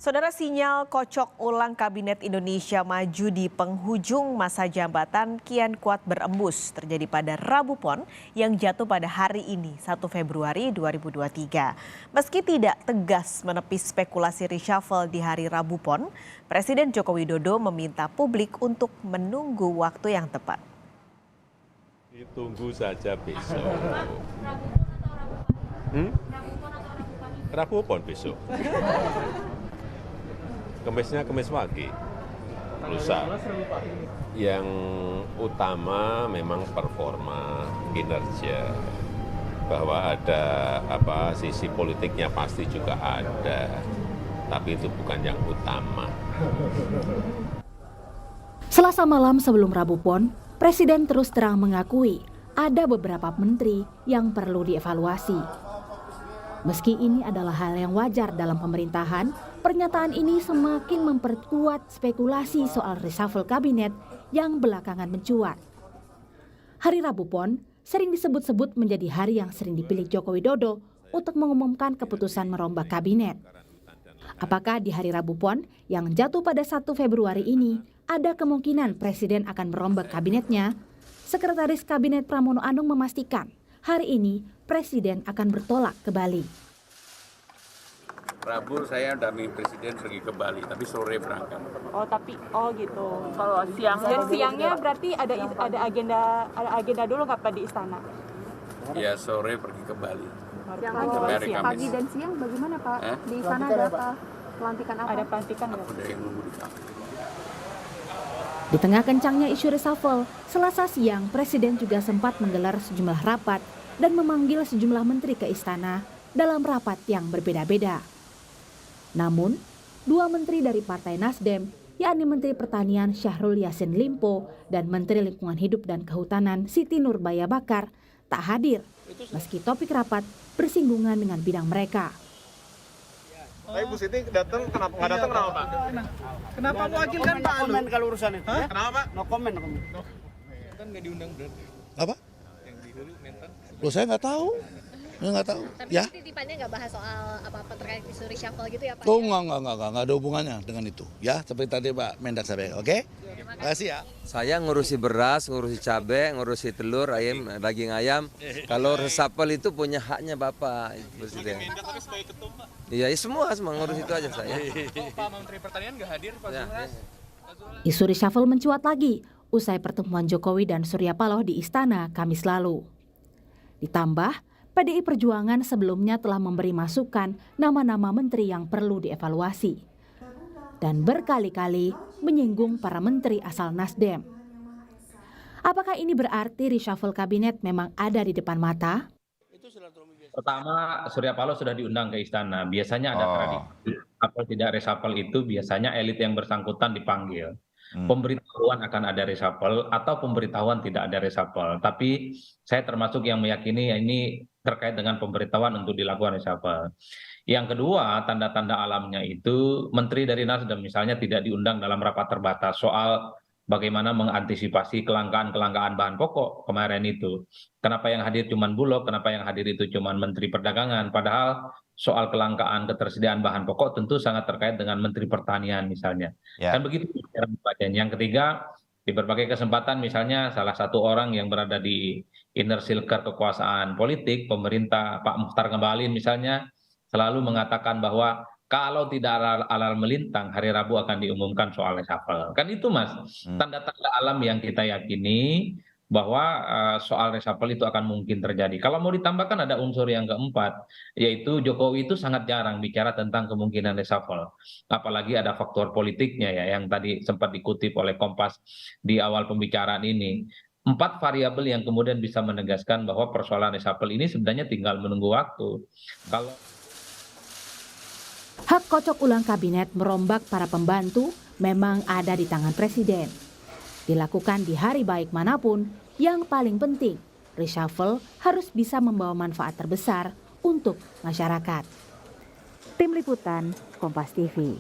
Saudara, sinyal kocok ulang Kabinet Indonesia Maju di penghujung masa jabatan kian kuat berembus terjadi pada Rabu Pon yang jatuh pada hari ini 1 Februari 2023. Meski tidak tegas menepis spekulasi reshuffle di hari Rabu Pon, Presiden Joko Widodo meminta publik untuk menunggu waktu yang tepat. Ditunggu saja besok. Rabu Pon besok. Kemisnya Kemis Wage, lusa. Yang utama memang performa, kinerja. Bahwa ada sisi politiknya pasti juga ada, tapi itu bukan yang utama. Selasa malam sebelum Rabu Pon, Presiden terus terang mengakui ada beberapa menteri yang perlu dievaluasi. Meski ini adalah hal yang wajar dalam pemerintahan, pernyataan ini semakin memperkuat spekulasi soal reshuffle kabinet yang belakangan mencuat. Hari Rabu Pon sering disebut-sebut menjadi hari yang sering dipilih Joko Widodo untuk mengumumkan keputusan merombak kabinet. Apakah di hari Rabu Pon yang jatuh pada 1 Februari ini ada kemungkinan Presiden akan merombak kabinetnya? Sekretaris Kabinet Pramono Anung memastikan hari ini Presiden akan bertolak ke Bali. Rabu saya dampingi Presiden pergi ke Bali, tapi sore berangkat. Oh gitu. Kalau siang dan siangnya berarti ada agenda dulu nggak Pak di istana? Ya sore pergi ke Bali. Pagi dan siang bagaimana Pak? Di istana ada apa? Pelantikan apa? Ada pelantikan nggak? Ada yang nunggu di kamar. Di tengah kencangnya isu reshuffle, Selasa siang Presiden juga sempat menggelar sejumlah rapat dan memanggil sejumlah menteri ke istana dalam rapat yang berbeda-beda. Namun, dua menteri dari Partai Nasdem, yakni Menteri Pertanian Syahrul Yassin Limpo dan Menteri Lingkungan Hidup dan Kehutanan Siti Nurbaya Bakar, tak hadir meski topik rapat bersinggungan dengan bidang mereka. Tapi Bu Siti datang, kenapa nggak datang, kenapa Pak? Kenapa mewakilkan Pak? No comment kalau urusan itu. Kenapa Pak? No comment. Kan nggak diundang berarti. Apa? Yang di Hulu Mentan. Loh, saya nggak tahu. Saya nggak tahu. Tapi ya? titipannya nggak bahas soal apa-apa terkait isu reshuffle gitu ya Pak? Oh, nggak ada hubungannya dengan itu. Ya, seperti tadi Pak Mendak sampaikan. Oke? Terima kasih ya. Saya ngurusi beras, ngurusi cabai, ngurusi telur, ayam, daging ayam. Kalau reshuffle itu punya haknya Bapak Presiden. Mendak tapi sebagai ketum Pak. Iya, semua ngurus itu aja saya. Oh, Pak Menteri Pertanian nggak hadir Pak Zulhas? Isu reshuffle mencuat lagi usai pertemuan Jokowi dan Surya Paloh di Istana Kamis lalu. Ditambah, PDI Perjuangan sebelumnya telah memberi masukan nama-nama menteri yang perlu dievaluasi. Dan berkali-kali menyinggung para menteri asal Nasdem. Apakah ini berarti reshuffle kabinet memang ada di depan mata? Pertama, Surya Paloh sudah diundang ke istana. Biasanya ada tradisi, apa tidak reshuffle itu biasanya elit yang bersangkutan dipanggil. Pemberitahuan akan ada reshuffle atau pemberitahuan tidak ada reshuffle. Tapi saya termasuk yang meyakini ini terkait dengan pemberitahuan untuk dilakukan reshuffle. Yang kedua, tanda-tanda alamnya itu menteri dari Nasdem misalnya tidak diundang dalam rapat terbatas soal bagaimana mengantisipasi kelangkaan bahan pokok kemarin itu. Kenapa yang hadir cuma Bulog, kenapa yang hadir itu cuma Menteri Perdagangan, padahal soal kelangkaan ketersediaan bahan pokok tentu sangat terkait dengan Menteri Pertanian misalnya. Kan begitu. Yang ketiga, di berbagai kesempatan misalnya salah satu orang yang berada di inner circle kekuasaan politik, pemerintah Pak Muchtar Ngabalin misalnya, selalu mengatakan bahwa kalau tidak alarm melintang, hari Rabu akan diumumkan soal reshuffle. Kan itu Mas, tanda-tanda alam yang kita yakini bahwa soal reshuffle itu akan mungkin terjadi. Kalau mau ditambahkan ada unsur yang keempat, yaitu Jokowi itu sangat jarang bicara tentang kemungkinan reshuffle. Apalagi ada faktor politiknya ya, yang tadi sempat dikutip oleh Kompas di awal pembicaraan ini. 4 variabel yang kemudian bisa menegaskan bahwa persoalan reshuffle ini sebenarnya tinggal menunggu waktu. Kalau Hak kocok ulang kabinet merombak para pembantu memang ada di tangan Presiden. Dilakukan di hari baik manapun, yang paling penting, reshuffle harus bisa membawa manfaat terbesar untuk masyarakat. Tim Liputan, Kompas TV.